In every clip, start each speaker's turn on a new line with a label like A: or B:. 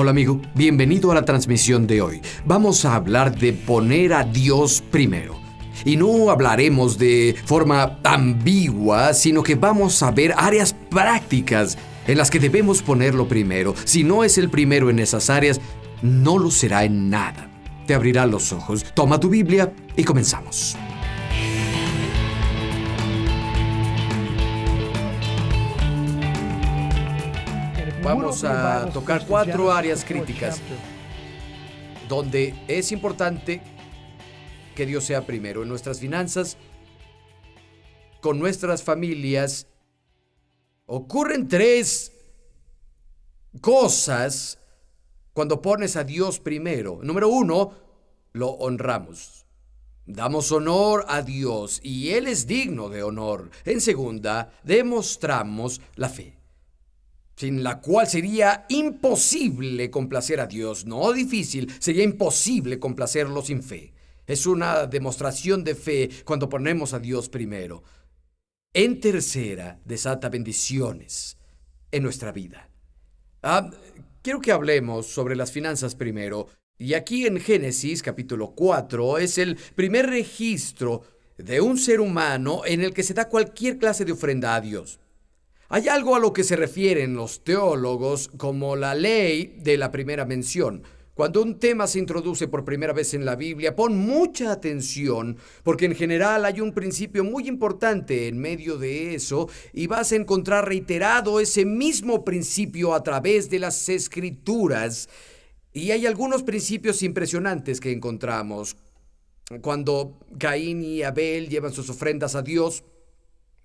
A: Hola amigo, bienvenido a la transmisión de hoy. Vamos a hablar de poner a Dios primero. Y no hablaremos de forma ambigua, sino que vamos a ver áreas prácticas en las que debemos ponerlo primero. Si no es el primero en esas áreas, no lo será en nada. Te abrirá los ojos. Toma tu Biblia y comenzamos. Vamos a tocar 4 áreas críticas donde es importante que Dios sea primero. En nuestras finanzas, con nuestras familias, ocurren 3 cosas cuando pones a Dios primero. Número 1, lo honramos. Damos honor a Dios y Él es digno de honor. En segunda, demostramos la fe, sin la cual sería imposible complacer a Dios. No difícil, sería imposible complacerlo sin fe. Es una demostración de fe cuando ponemos a Dios primero. En tercera, desata bendiciones en nuestra vida. Quiero que hablemos sobre las finanzas primero. Y aquí en Génesis capítulo 4 es el primer registro de un ser humano en el que se da cualquier clase de ofrenda a Dios. Hay algo a lo que se refieren los teólogos como la ley de la primera mención. Cuando un tema se introduce por primera vez en la Biblia, pon mucha atención, porque en general hay un principio muy importante en medio de eso, y vas a encontrar reiterado ese mismo principio a través de las Escrituras. Y hay algunos principios impresionantes que encontramos. Cuando Caín y Abel llevan sus ofrendas a Dios,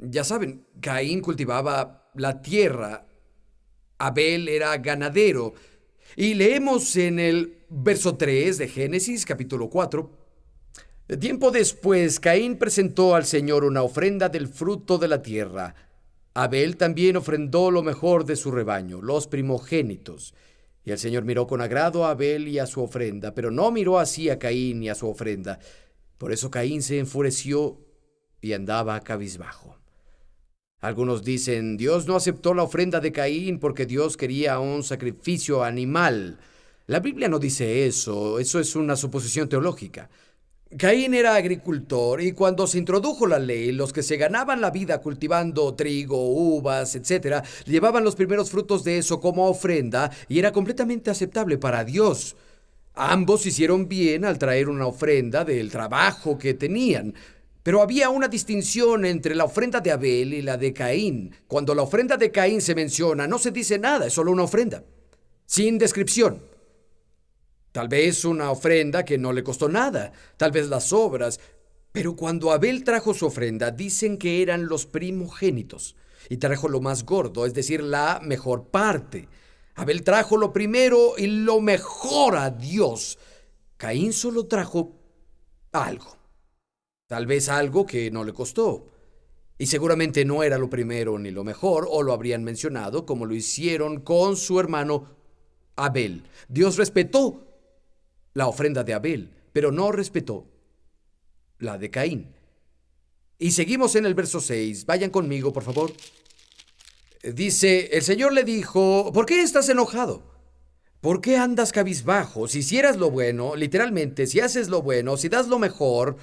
A: ya saben, Caín cultivaba la tierra, Abel era ganadero. Y leemos en el verso 3 de Génesis capítulo 4. Tiempo después, Caín presentó al Señor una ofrenda del fruto de la tierra. Abel también ofrendó lo mejor de su rebaño, los primogénitos. Y el Señor miró con agrado a Abel y a su ofrenda, pero no miró así a Caín y a su ofrenda. Por eso Caín se enfureció y andaba cabizbajo. Algunos dicen, Dios no aceptó la ofrenda de Caín porque Dios quería un sacrificio animal. La Biblia no dice eso es una suposición teológica. Caín era agricultor y cuando se introdujo la ley, los que se ganaban la vida cultivando trigo, uvas, etc., llevaban los primeros frutos de eso como ofrenda y era completamente aceptable para Dios. Ambos hicieron bien al traer una ofrenda del trabajo que tenían. Pero había una distinción entre la ofrenda de Abel y la de Caín. Cuando la ofrenda de Caín se menciona, no se dice nada, es solo una ofrenda, sin descripción. Tal vez una ofrenda que no le costó nada, tal vez las obras. Pero cuando Abel trajo su ofrenda, dicen que eran los primogénitos. Y trajo lo más gordo, es decir, la mejor parte. Abel trajo lo primero y lo mejor a Dios. Caín solo trajo algo. Tal vez algo que no le costó. Y seguramente no era lo primero ni lo mejor, o lo habrían mencionado como lo hicieron con su hermano Abel. Dios respetó la ofrenda de Abel, pero no respetó la de Caín. Y seguimos en el verso 6. Vayan conmigo, por favor. Dice, el Señor le dijo, ¿por qué estás enojado? ¿Por qué andas cabizbajo? Si hicieras lo bueno, literalmente, si haces lo bueno, si das lo mejor,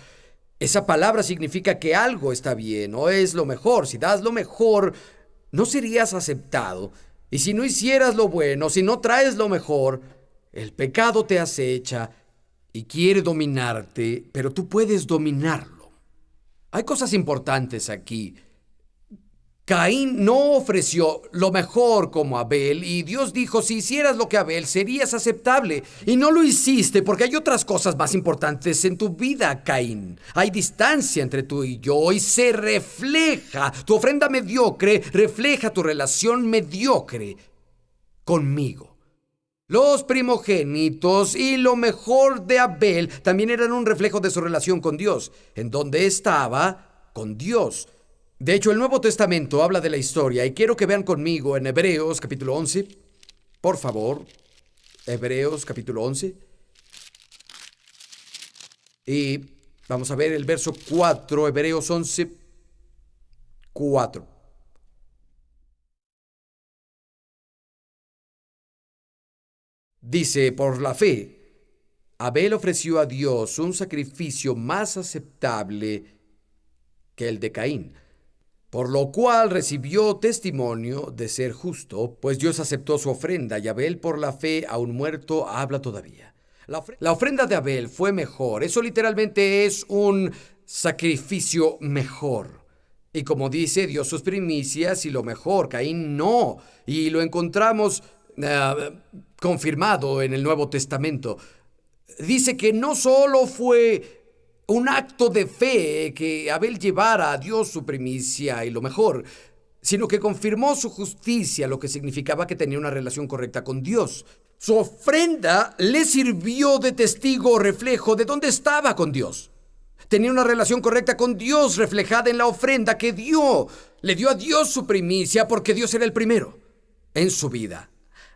A: esa palabra significa que algo está bien o es lo mejor. Si das lo mejor, no serías aceptado. Y si no hicieras lo bueno, si no traes lo mejor, el pecado te acecha y quiere dominarte, pero tú puedes dominarlo. Hay cosas importantes aquí. Caín no ofreció lo mejor como Abel y Dios dijo, si hicieras lo que Abel serías aceptable. Y no lo hiciste porque hay otras cosas más importantes en tu vida, Caín. Hay distancia entre tú y yo y se refleja. Tu ofrenda mediocre refleja tu relación mediocre conmigo. Los primogénitos y lo mejor de Abel también eran un reflejo de su relación con Dios, en donde estaba con Dios. De hecho, el Nuevo Testamento habla de la historia y quiero que vean conmigo en Hebreos capítulo 11. Por favor, Hebreos capítulo 11. Y vamos a ver el verso 4, Hebreos 11, 4. Dice, por la fe, Abel ofreció a Dios un sacrificio más aceptable que el de Caín, por lo cual recibió testimonio de ser justo, pues Dios aceptó su ofrenda y Abel por la fe, aun muerto, habla todavía. La ofrenda de Abel fue mejor. Eso literalmente es un sacrificio mejor. Y como dice, dio sus primicias y lo mejor. Caín no. Y lo encontramos confirmado en el Nuevo Testamento. Dice que no solo fue un acto de fe que Abel llevara a Dios su primicia y lo mejor, sino que confirmó su justicia, lo que significaba que tenía una relación correcta con Dios. Su ofrenda le sirvió de testigo o reflejo de dónde estaba con Dios. Tenía una relación correcta con Dios reflejada en la ofrenda que dio. Le dio a Dios su primicia porque Dios era el primero en su vida.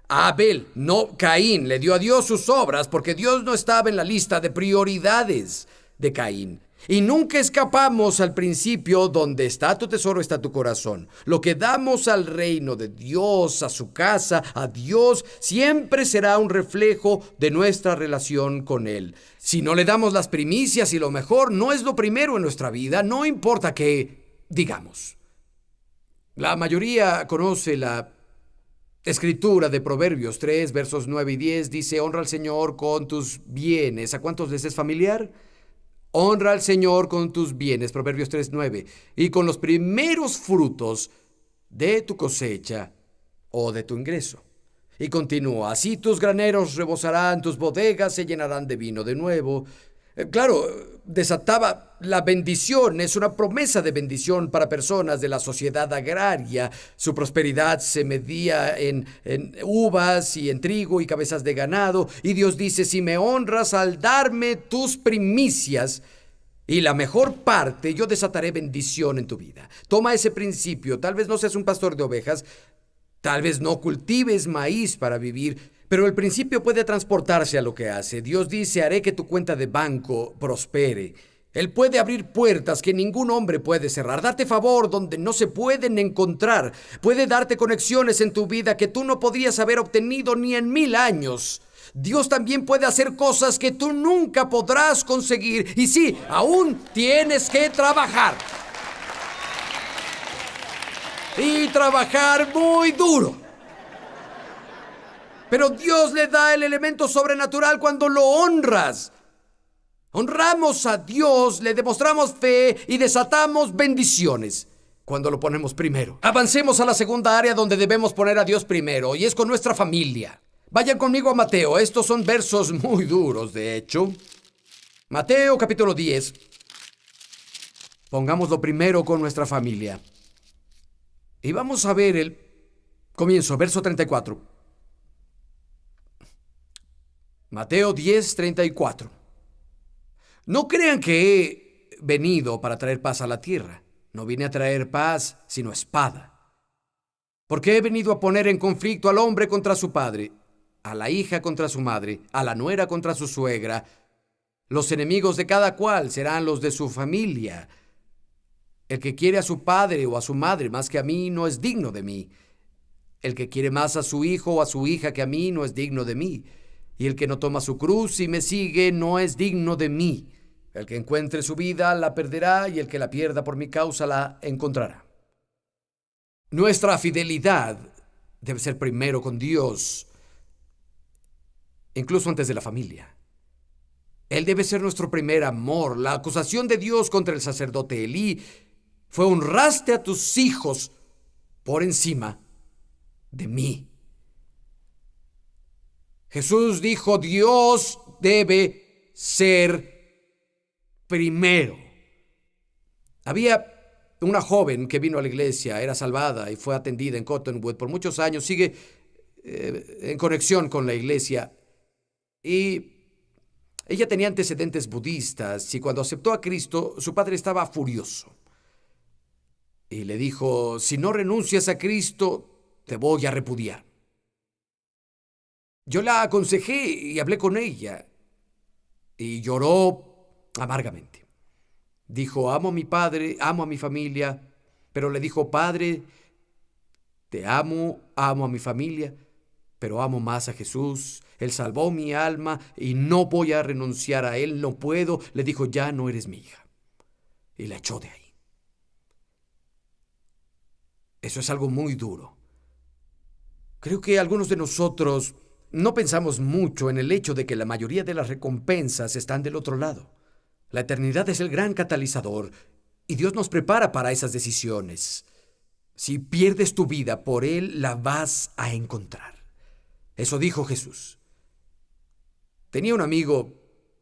A: A Abel, no Caín, le dio a Dios sus obras porque Dios no estaba en la lista de prioridades de Caín. Y nunca escapamos al principio: donde está tu tesoro está tu corazón. Lo que damos al reino de Dios, a su casa, a Dios, siempre será un reflejo de nuestra relación con Él. Si no le damos las primicias y lo mejor, no es lo primero en nuestra vida, no importa qué digamos. La mayoría conoce la escritura de Proverbios 3, versos 9 y 10, dice: honra al Señor con tus bienes. ¿A cuántos les es familiar? Honra al Señor con tus bienes, Proverbios 3:9, y con los primeros frutos de tu cosecha o de tu ingreso. Y continúa: así tus graneros rebosarán, tus bodegas se llenarán de vino de nuevo. Claro, desataba la bendición, es una promesa de bendición para personas de la sociedad agraria. Su prosperidad se medía en uvas y en trigo y cabezas de ganado. Y Dios dice: si me honras al darme tus primicias y la mejor parte, yo desataré bendición en tu vida. Toma ese principio. Tal vez no seas un pastor de ovejas, tal vez no cultives maíz para vivir, pero el principio puede transportarse a lo que hace. Dios dice: haré que tu cuenta de banco prospere. Él puede abrir puertas que ningún hombre puede cerrar, darte favor donde no se pueden encontrar. Puede darte conexiones en tu vida que tú no podrías haber obtenido ni en 1000 años. Dios también puede hacer cosas que tú nunca podrás conseguir. Y sí, aún tienes que trabajar. Y trabajar muy duro. Pero Dios le da el elemento sobrenatural cuando lo honras. Honramos a Dios, le demostramos fe y desatamos bendiciones cuando lo ponemos primero. Avancemos a la segunda área donde debemos poner a Dios primero, y es con nuestra familia. Vayan conmigo a Mateo. Estos son versos muy duros, de hecho. Mateo capítulo 10. Pongámoslo primero con nuestra familia. Y vamos a ver el comienzo, verso 34. Mateo 10:34. No crean que he venido para traer paz a la tierra. No vine a traer paz, sino espada. Porque he venido a poner en conflicto al hombre contra su padre, a la hija contra su madre, a la nuera contra su suegra. Los enemigos de cada cual serán los de su familia. El que quiere a su padre o a su madre más que a mí no es digno de mí. El que quiere más a su hijo o a su hija que a mí no es digno de mí. Y el que no toma su cruz y me sigue no es digno de mí. El que encuentre su vida la perderá, y el que la pierda por mi causa la encontrará. Nuestra fidelidad debe ser primero con Dios, incluso antes de la familia. Él debe ser nuestro primer amor. La acusación de Dios contra el sacerdote Elí fue: honraste a tus hijos por encima de mí. Jesús dijo: Dios debe ser primero. Había una joven que vino a la iglesia, era salvada y fue atendida en Cottonwood por muchos años, sigue en conexión con la iglesia, y ella tenía antecedentes budistas, y cuando aceptó a Cristo, su padre estaba furioso y le dijo: si no renuncias a Cristo, te voy a repudiar. Yo la aconsejé y hablé con ella, y lloró amargamente. Dijo: amo a mi padre, amo a mi familia, pero le dijo: Padre, te amo a mi familia, pero amo más a Jesús. Él salvó mi alma y no voy a renunciar a Él, no puedo. Le dijo, ya no eres mi hija. Y la echó de ahí. Eso es algo muy duro. Creo que algunos de nosotros no pensamos mucho en el hecho de que la mayoría de las recompensas están del otro lado. La eternidad es el gran catalizador y Dios nos prepara para esas decisiones. Si pierdes tu vida por Él, la vas a encontrar. Eso dijo Jesús. Tenía un amigo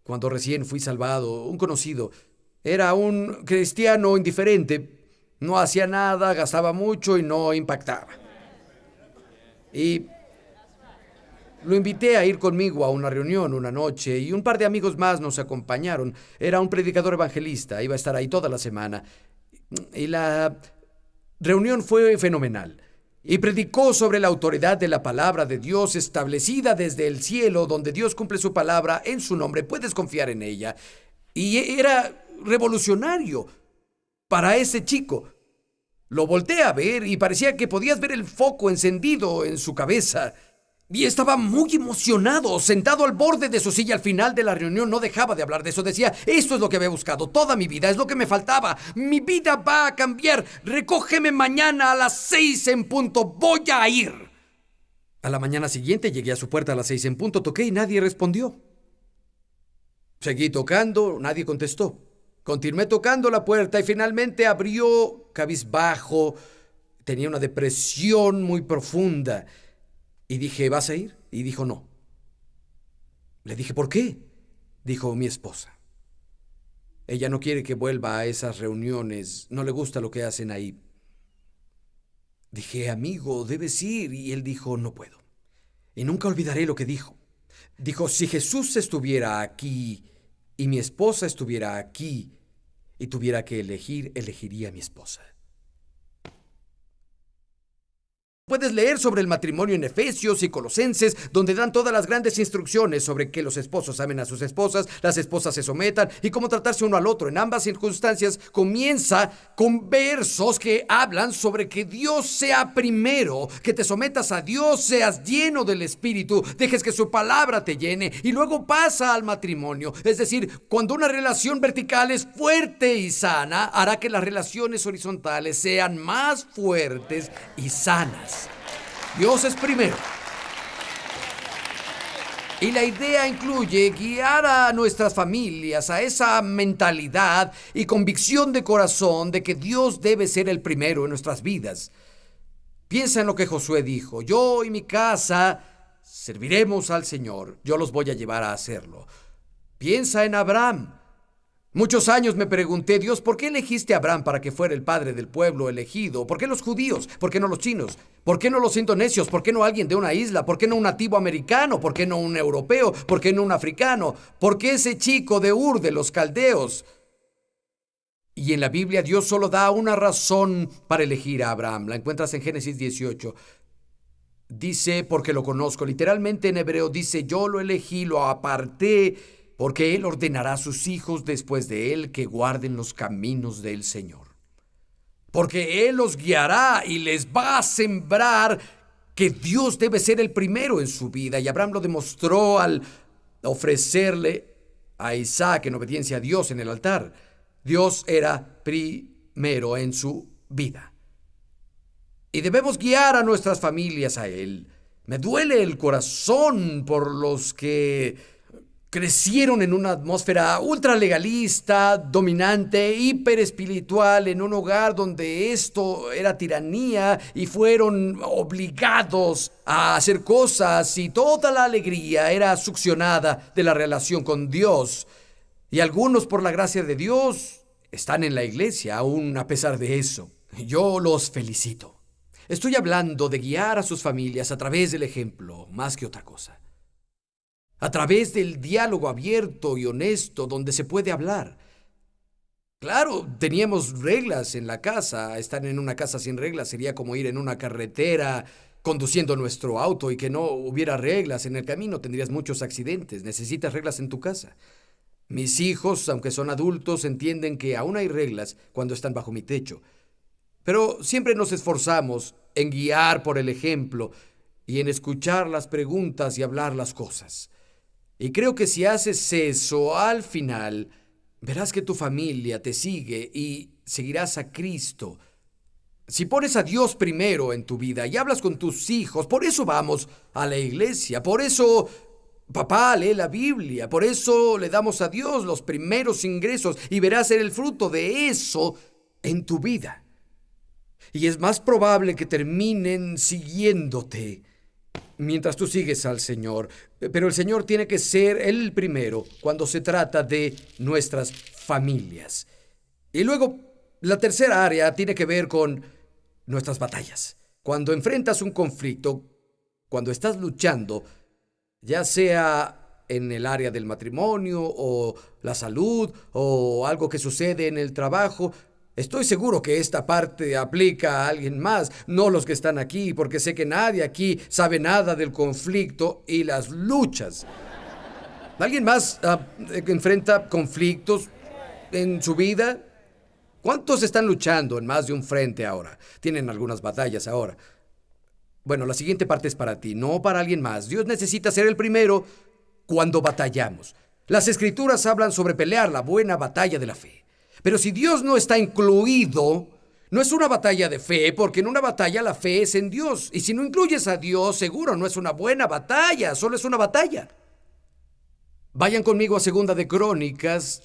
A: cuando recién fui salvado, un conocido. Era un cristiano indiferente. No hacía nada, gastaba mucho y no impactaba. Y lo invité a ir conmigo a una reunión una noche y un par de amigos más nos acompañaron. Era un predicador evangelista, iba a estar ahí toda la semana. Y la reunión fue fenomenal. Y predicó sobre la autoridad de la palabra de Dios establecida desde el cielo, donde Dios cumple su palabra en su nombre. Puedes confiar en ella. Y era revolucionario para ese chico. Lo volteé a ver y parecía que podías ver el foco encendido en su cabeza. Y estaba muy emocionado, sentado al borde de su silla al final de la reunión. No dejaba de hablar de eso. Decía, esto es lo que había buscado toda mi vida, es lo que me faltaba. Mi vida va a cambiar. Recógeme mañana a las 6 en punto. Voy a ir. A la mañana siguiente llegué a su puerta a las 6 en punto. Toqué y nadie respondió. Seguí tocando, nadie contestó. Continué tocando la puerta y finalmente abrió cabizbajo. Tenía una depresión muy profunda. Y dije, ¿vas a ir? Y dijo, no. Le dije, ¿por qué? Dijo, mi esposa. Ella no quiere que vuelva a esas reuniones. No le gusta lo que hacen ahí. Dije, amigo, debes ir. Y él dijo, no puedo. Y nunca olvidaré lo que dijo. Dijo, si Jesús estuviera aquí y mi esposa estuviera aquí y tuviera que elegir, elegiría a mi esposa. Puedes leer sobre el matrimonio en Efesios y Colosenses, donde dan todas las grandes instrucciones sobre que los esposos amen a sus esposas, las esposas se sometan y cómo tratarse uno al otro. En ambas circunstancias comienza con versos que hablan sobre que Dios sea primero, que te sometas a Dios, seas lleno del Espíritu, dejes que su palabra te llene y luego pasa al matrimonio. Es decir, cuando una relación vertical es fuerte y sana, hará que las relaciones horizontales sean más fuertes y sanas. Dios es primero. Y la idea incluye guiar a nuestras familias a esa mentalidad y convicción de corazón de que Dios debe ser el primero en nuestras vidas. Piensa en lo que Josué dijo: yo y mi casa serviremos al Señor. Yo los voy a llevar a hacerlo. Piensa en Abraham. Muchos años me pregunté, Dios, ¿por qué elegiste a Abraham para que fuera el padre del pueblo elegido? ¿Por qué los judíos? ¿Por qué no los chinos? ¿Por qué no los indonesios? ¿Por qué no alguien de una isla? ¿Por qué no un nativo americano? ¿Por qué no un europeo? ¿Por qué no un africano? ¿Por qué ese chico de Ur de los caldeos? Y en la Biblia Dios solo da una razón para elegir a Abraham. La encuentras en Génesis 18. Dice, porque lo conozco. Literalmente en hebreo dice, yo lo elegí, lo aparté, porque Él ordenará a sus hijos después de Él que guarden los caminos del Señor. Porque Él los guiará y les va a sembrar que Dios debe ser el primero en su vida. Y Abraham lo demostró al ofrecerle a Isaac en obediencia a Dios en el altar. Dios era primero en su vida. Y debemos guiar a nuestras familias a Él. Me duele el corazón por los que crecieron en una atmósfera ultralegalista, dominante, hiperespiritual, en un hogar donde esto era tiranía y fueron obligados a hacer cosas y toda la alegría era succionada de la relación con Dios. Y algunos, por la gracia de Dios, están en la iglesia aún a pesar de eso. Yo los felicito. Estoy hablando de guiar a sus familias a través del ejemplo, más que otra cosa. A través del diálogo abierto y honesto donde se puede hablar. Claro, teníamos reglas en la casa. Estar en una casa sin reglas sería como ir en una carretera conduciendo nuestro auto y que no hubiera reglas en el camino. Tendrías muchos accidentes. Necesitas reglas en tu casa. Mis hijos, aunque son adultos, entienden que aún hay reglas cuando están bajo mi techo. Pero siempre nos esforzamos en guiar por el ejemplo. y en escuchar las preguntas y hablar las cosas. Y creo que si haces eso al final, verás que tu familia te sigue y seguirás a Cristo. Si pones a Dios primero en tu vida y hablas con tus hijos, por eso vamos a la iglesia, por eso papá lee la Biblia, por eso le damos a Dios los primeros ingresos y verás el fruto de eso en tu vida. Y es más probable que terminen siguiéndote mientras tú sigues al Señor. Pero el Señor tiene que ser el primero cuando se trata de nuestras familias. Y luego, la tercera área tiene que ver con nuestras batallas. Cuando enfrentas un conflicto, cuando estás luchando, ya sea en el área del matrimonio o la salud o algo que sucede en el trabajo, estoy seguro que esta parte aplica a alguien más, no los que están aquí, porque sé que nadie aquí sabe nada del conflicto y las luchas. ¿Alguien más enfrenta conflictos en su vida? ¿Cuántos están luchando en más de un frente ahora? Tienen algunas batallas ahora. Bueno, la siguiente parte es para ti, no para alguien más. Dios necesita ser el primero cuando batallamos. Las Escrituras hablan sobre pelear la buena batalla de la fe. Pero si Dios no está incluido, no es una batalla de fe, porque en una batalla la fe es en Dios. Y si no incluyes a Dios, seguro no es una buena batalla, solo es una batalla. Vayan conmigo a Segunda de Crónicas,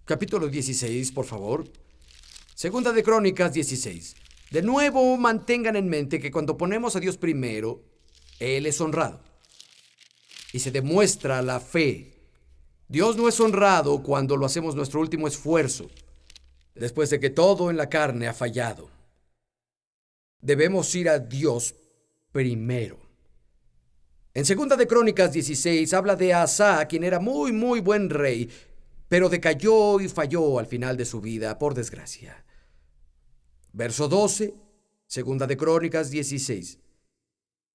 A: capítulo 16, por favor. Segunda de Crónicas 16. De nuevo, mantengan en mente que cuando ponemos a Dios primero, Él es honrado. Y se demuestra la fe. Dios no es honrado cuando lo hacemos nuestro último esfuerzo, después de que todo en la carne ha fallado. Debemos ir a Dios primero. En Segunda de Crónicas 16 habla de Asa, quien era muy buen rey, pero decayó y falló al final de su vida, por desgracia. Verso 12, Segunda de Crónicas 16.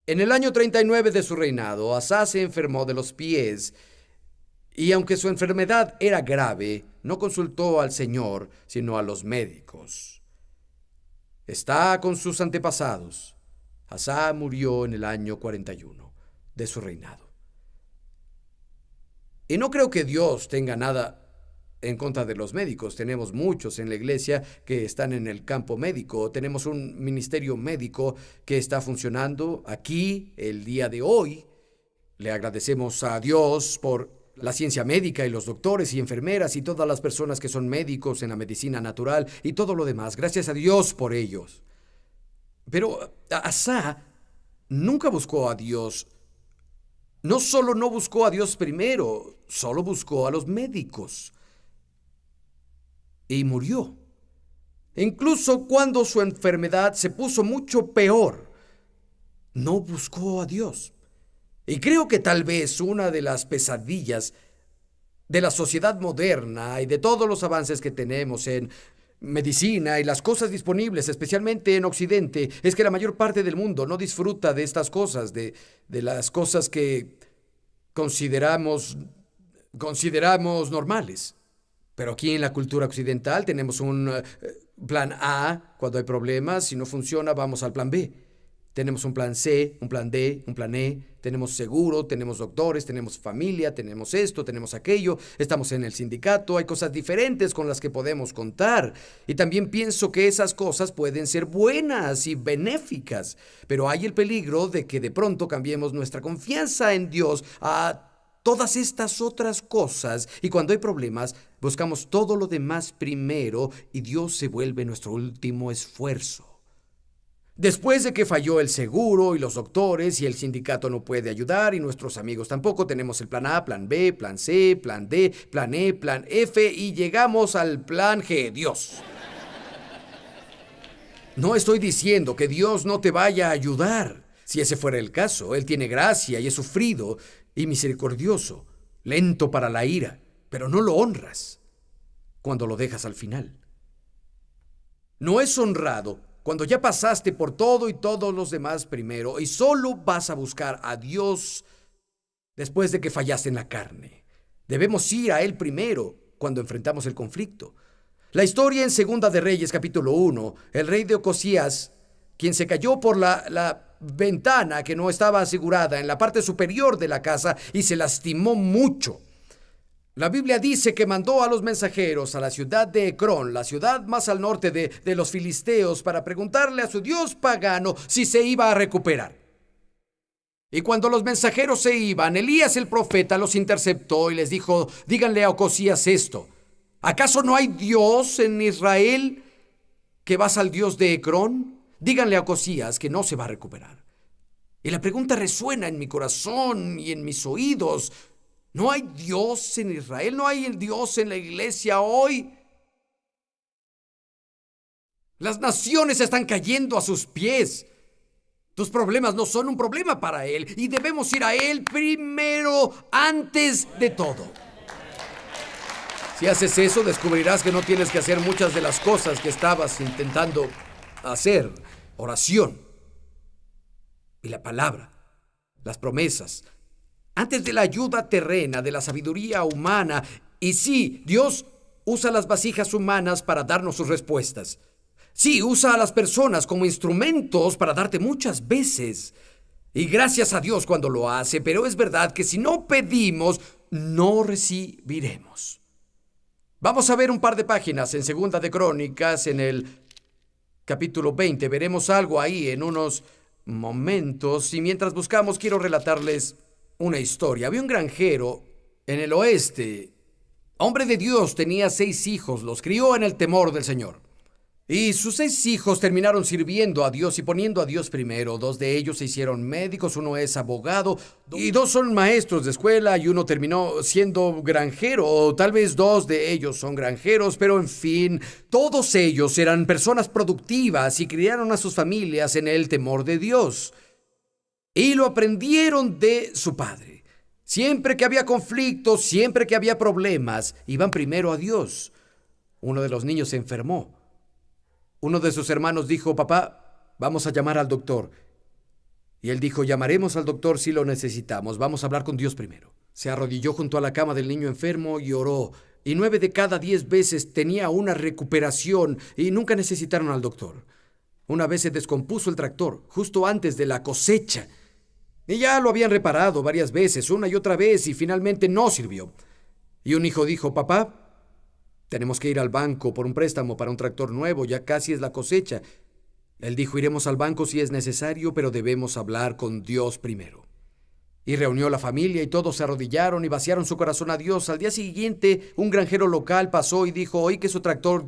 A: En el año 39 de su reinado, Asa se enfermó de los pies, y aunque su enfermedad era grave, no consultó al Señor, sino a los médicos. Está con sus antepasados. Asa murió en el año 41 de su reinado. Y no creo que Dios tenga nada en contra de los médicos. Tenemos muchos en la iglesia que están en el campo médico. Tenemos un ministerio médico que está funcionando aquí el día de hoy. Le agradecemos a Dios por la ciencia médica y los doctores y enfermeras y todas las personas que son médicos en la medicina natural y todo lo demás. Gracias a Dios por ellos. Pero Asa nunca buscó a Dios. No solo no buscó a Dios primero, solo buscó a los médicos. Y murió. Incluso cuando su enfermedad se puso mucho peor, no buscó a Dios. Y creo que tal vez una de las pesadillas de la sociedad moderna y de todos los avances que tenemos en medicina y las cosas disponibles, especialmente en Occidente, es que la mayor parte del mundo no disfruta de estas cosas, de las cosas que consideramos normales. Pero aquí en la cultura occidental tenemos un plan A cuando hay problemas. Si no funciona, vamos al plan B. Tenemos un plan C, un plan D, un plan E. Tenemos seguro, tenemos doctores, tenemos familia, tenemos esto, tenemos aquello. Estamos en el sindicato. Hay cosas diferentes con las que podemos contar. Y también pienso que esas cosas pueden ser buenas y benéficas. Pero hay el peligro de que de pronto cambiemos nuestra confianza en Dios a todas estas otras cosas, y cuando hay problemas, buscamos todo lo demás primero y Dios se vuelve nuestro último esfuerzo. Después de que falló el seguro y los doctores y el sindicato no puede ayudar y nuestros amigos tampoco, tenemos el plan A, plan B, plan C, plan D, plan E, plan F y llegamos al plan G, Dios. No estoy diciendo que Dios no te vaya a ayudar. Si ese fuera el caso, Él tiene gracia y es sufrido y misericordioso, lento para la ira, pero no lo honras cuando lo dejas al final. No es honrado cuando ya pasaste por todo y todos los demás primero y solo vas a buscar a Dios después de que fallaste en la carne. Debemos ir a Él primero cuando enfrentamos el conflicto. La historia en Segunda de Reyes, capítulo 1, el rey de Ocosías quien se cayó por la ventana que no estaba asegurada en la parte superior de la casa y se lastimó mucho. La Biblia dice que mandó a los mensajeros a la ciudad de Ecrón, la ciudad más al norte de los filisteos, para preguntarle a su dios pagano si se iba a recuperar. Y cuando los mensajeros se iban, Elías el profeta los interceptó y les dijo: díganle a Ocosías esto: ¿acaso no hay Dios en Israel que vas al Dios de Ecrón? Díganle a Ocosías que no se va a recuperar. Y la pregunta resuena en mi corazón y en mis oídos: ¿no hay Dios en Israel? ¿No hay el Dios en la iglesia hoy? Las naciones están cayendo a sus pies. Tus problemas no son un problema para Él y debemos ir a Él primero, antes de todo. Si haces eso, descubrirás que no tienes que hacer muchas de las cosas que estabas intentando hacer. Oración y la palabra, las promesas, antes de la ayuda terrena, de la sabiduría humana. Y sí, Dios usa las vasijas humanas para darnos sus respuestas. Sí, usa a las personas como instrumentos para darte muchas veces. Y gracias a Dios cuando lo hace, pero es verdad que si no pedimos, no recibiremos. Vamos a ver un par de páginas en Segunda de Crónicas, en el capítulo 20. Veremos algo ahí en unos momentos. Y mientras buscamos, quiero relatarles una historia. Había un granjero en el oeste. Hombre de Dios, tenía 6 hijos. Los crió en el temor del Señor. Y sus 6 hijos terminaron sirviendo a Dios y poniendo a Dios primero. 2 de ellos se hicieron médicos, 1 es abogado y 2 son maestros de escuela y 1 terminó siendo granjero, o tal vez 2 de ellos son granjeros, pero en fin, todos ellos eran personas productivas y criaron a sus familias en el temor de Dios. Y lo aprendieron de su padre. Siempre que había conflictos, siempre que había problemas, iban primero a Dios. Uno de los niños se enfermó. Uno de sus hermanos dijo: papá, vamos a llamar al doctor. Y él dijo: llamaremos al doctor si lo necesitamos, vamos a hablar con Dios primero. Se arrodilló junto a la cama del niño enfermo y oró. Y 9 de cada 10 veces tenía una recuperación y nunca necesitaron al doctor. Una vez se descompuso el tractor, justo antes de la cosecha. Y ya lo habían reparado varias veces, una y otra vez, y finalmente no sirvió. Y un hijo dijo: papá, tenemos que ir al banco por un préstamo para un tractor nuevo, ya casi es la cosecha. Él dijo: iremos al banco si es necesario, pero debemos hablar con Dios primero. Y reunió la familia y todos se arrodillaron y vaciaron su corazón a Dios. Al día siguiente, un granjero local pasó y dijo: oí que su tractor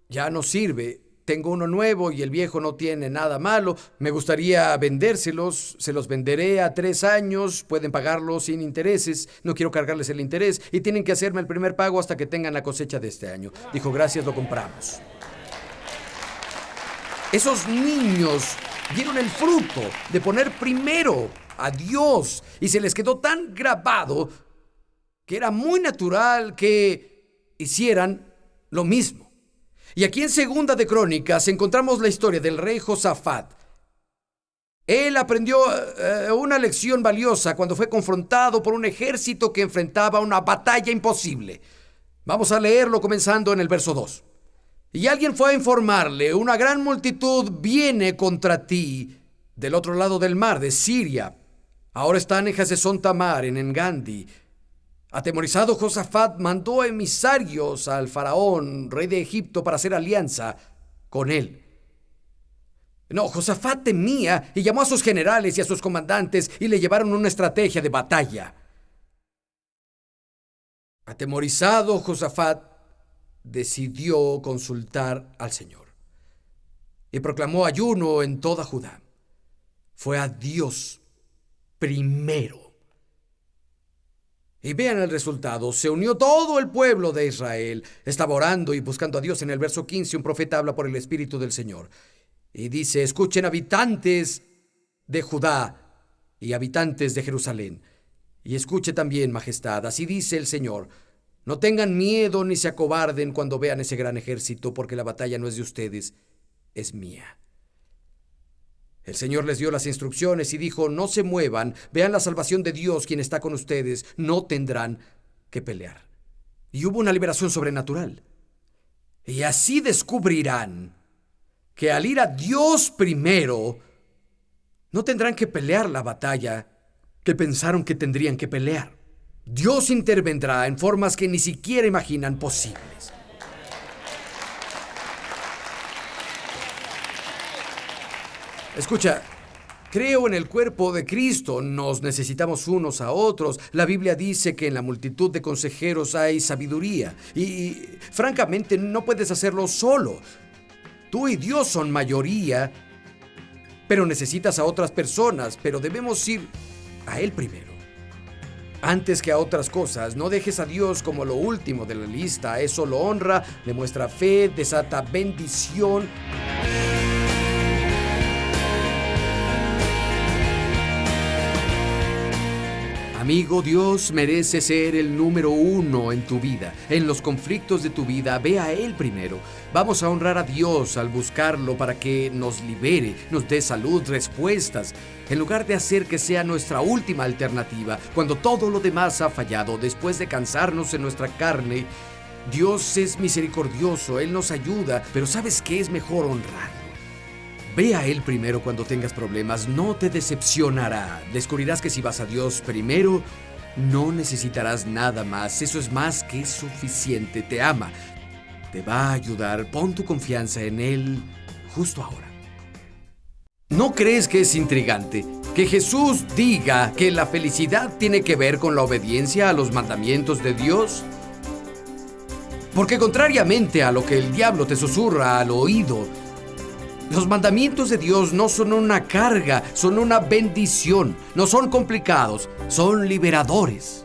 A: ya no sirve. Tengo uno nuevo y el viejo no tiene nada malo. Me gustaría vendérselos. Se los venderé a 3 años. Pueden pagarlo sin intereses. No quiero cargarles el interés. Y tienen que hacerme el primer pago hasta que tengan la cosecha de este año. Dijo: gracias, lo compramos. Esos niños vieron el fruto de poner primero a Dios. Y se les quedó tan grabado que era muy natural que hicieran lo mismo. Y aquí en Segunda de Crónicas encontramos la historia del rey Josafat. Él aprendió una lección valiosa cuando fue confrontado por un ejército que enfrentaba una batalla imposible. Vamos a leerlo comenzando en el verso 2. Y alguien fue a informarle: una gran multitud viene contra ti del otro lado del mar, de Siria. Ahora están en Hazezón Tamar, en Engadi. Atemorizado, Josafat mandó emisarios al faraón, rey de Egipto, para hacer alianza con él. No, Josafat temía y llamó a sus generales y a sus comandantes y le llevaron una estrategia de batalla. Atemorizado, Josafat decidió consultar al Señor y proclamó ayuno en toda Judá. Fue a Dios primero. Y vean el resultado: se unió todo el pueblo de Israel. Estaba orando y buscando a Dios. En el verso 15, un profeta habla por el Espíritu del Señor y dice: escuchen, habitantes de Judá y habitantes de Jerusalén, y escuche también, majestad, así dice el Señor: no tengan miedo ni se acobarden cuando vean ese gran ejército, porque la batalla no es de ustedes, es mía. El Señor les dio las instrucciones y dijo: no se muevan, vean la salvación de Dios, quien está con ustedes, no tendrán que pelear. Y hubo una liberación sobrenatural. Y así descubrirán que al ir a Dios primero, no tendrán que pelear la batalla que pensaron que tendrían que pelear. Dios intervendrá en formas que ni siquiera imaginan posibles. Escucha, creo en el cuerpo de Cristo, nos necesitamos unos a otros. La Biblia dice que en la multitud de consejeros hay sabiduría y francamente no puedes hacerlo solo. Tú y Dios son mayoría, pero necesitas a otras personas, pero debemos ir a Él primero. Antes que a otras cosas, no dejes a Dios como lo último de la lista. Eso lo honra, demuestra fe, desata bendición. Amigo, Dios merece ser el número uno en tu vida. En los conflictos de tu vida, ve a Él primero. Vamos a honrar a Dios al buscarlo para que nos libere, nos dé salud, respuestas, en lugar de hacer que sea nuestra última alternativa. Cuando todo lo demás ha fallado, después de cansarnos en nuestra carne, Dios es misericordioso, Él nos ayuda, pero ¿sabes qué? Es mejor honrarlo. Ve a Él primero cuando tengas problemas, no te decepcionará. Descubrirás que si vas a Dios primero, no necesitarás nada más. Eso es más que suficiente. Te ama, te va a ayudar. Pon tu confianza en Él justo ahora. ¿No crees que es intrigante que Jesús diga que la felicidad tiene que ver con la obediencia a los mandamientos de Dios? Porque contrariamente a lo que el diablo te susurra al oído, los mandamientos de Dios no son una carga, son una bendición. No son complicados, son liberadores.